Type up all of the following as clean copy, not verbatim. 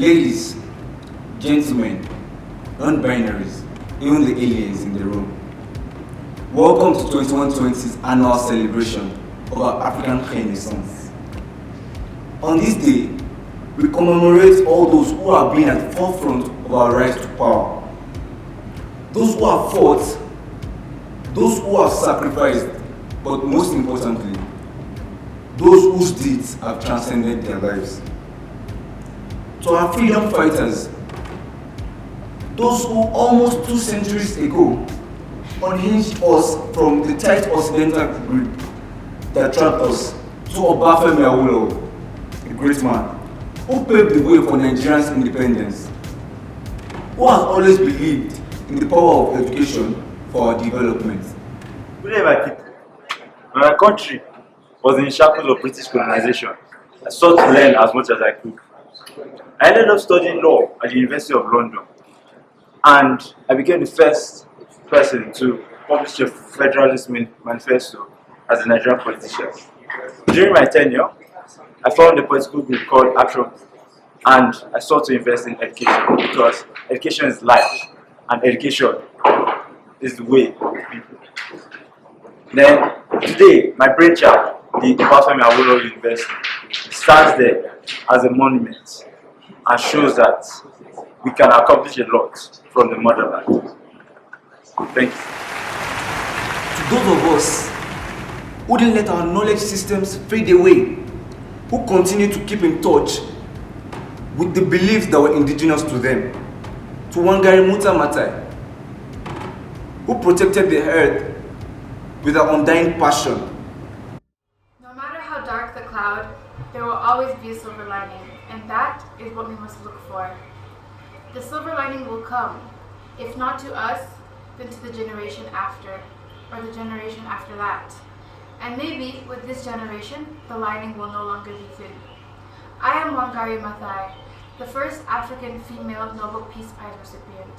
Ladies, gentlemen, non-binaries, even the aliens in the room, welcome to 2120's annual celebration of our African Renaissance. On this day, we commemorate all those who have been at the forefront of our rise to power. Those who have fought, those who have sacrificed, but most importantly, those whose deeds have transcended their lives. To our freedom fighters, those who almost 2 centuries ago unhinged us from the tight Occidental grip that trapped us, to Obafemi Awolowo, a great man, who paved the way for Nigerians' independence, who has always believed in the power of education for our development. Good day, my people. When my country was in the shackles of British colonization, I sought to learn as much as I could. I ended up studying law at the University of London, and I became the first person to publish a Federalist Manifesto as a Nigerian politician. During my tenure, I found a political group called Action, and I sought to invest in education because education is life, and education is the way of people. Then, today, my brainchild, the Obafemi Awolowo University, stands there as a monument and shows that we can accomplish a lot from the motherland. Thank you. To those of us who didn't let our knowledge systems fade away, who continue to keep in touch with the beliefs that were indigenous to them, to Wangari Muta Matai, who protected the earth with an undying passion. No matter how dark the cloud, there will always be a silver lining, and that is what we must look for. The silver lining will come, if not to us, then to the generation after, or the generation after that. And maybe with this generation, the lining will no longer be thin. I am Wangari Maathai, the first African female Nobel Peace Prize recipient.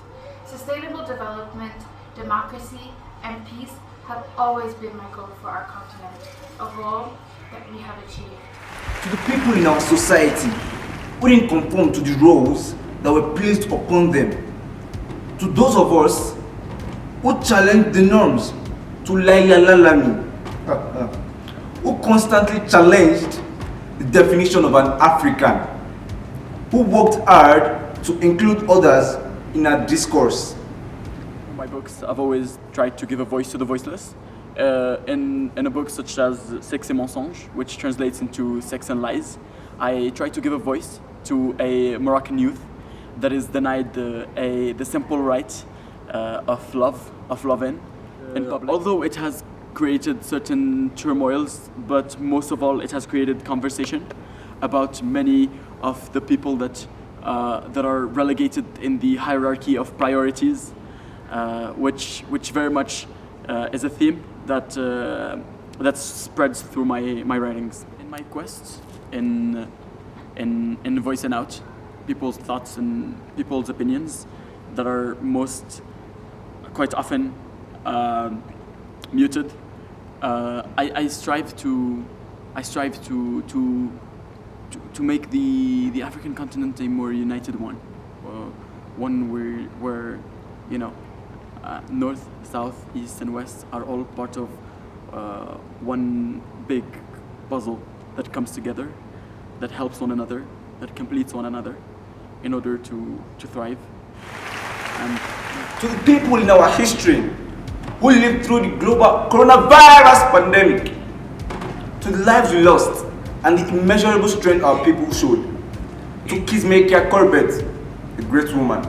Sustainable development, democracy, and peace have always been my goal for our continent, a goal that we have achieved. To the people in our society who didn't conform to the roles that were placed upon them, to those of us who challenged the norms, to Laila Lalami, who constantly challenged the definition of an African, who worked hard to include others in our discourse. In my books, I've always tried to give a voice to the voiceless. In a book such as Sexe et Mensonge, which translates into Sex and Lies, I try to give a voice to a Moroccan youth that is denied the simple right of loving in public. Although it has created certain turmoils, but most of all it has created conversation about many of the people that are relegated in the hierarchy of priorities, which very much is a theme that spreads through my writings. In my quest in voicing out people's thoughts and people's opinions that are quite often muted, I strive to make the African continent a more united one, one where north, south, east, and west are all part of one big puzzle that comes together, that helps one another, that completes one another in order to thrive. And to the people in our history who lived through the global coronavirus pandemic, to the lives we lost and the immeasurable strength our people showed, to Kizmekia Corbett, a great woman,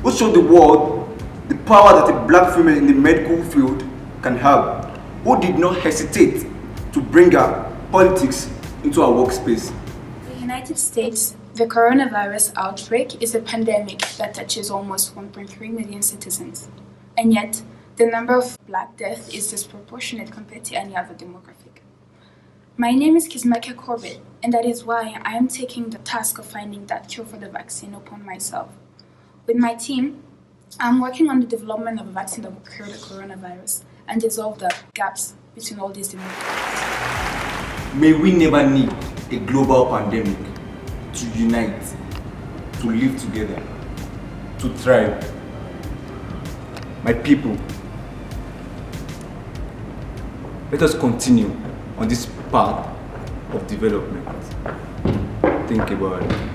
who showed the world the power that a black female in the medical field can have, who did not hesitate to bring her politics into our workspace. In the United States, the coronavirus outbreak is a pandemic that touches almost 1.3 million citizens. And yet, the number of black deaths is disproportionate compared to any other demographic. My name is Kizmekia Corbett, and that is why I am taking the task of finding that cure for the vaccine upon myself. With my team, I'm working on the development of a vaccine that will cure the coronavirus and dissolve the gaps between all these demographics. May we never need a global pandemic to unite, to live together, to thrive. My people, let us continue on this path of development. Think about it.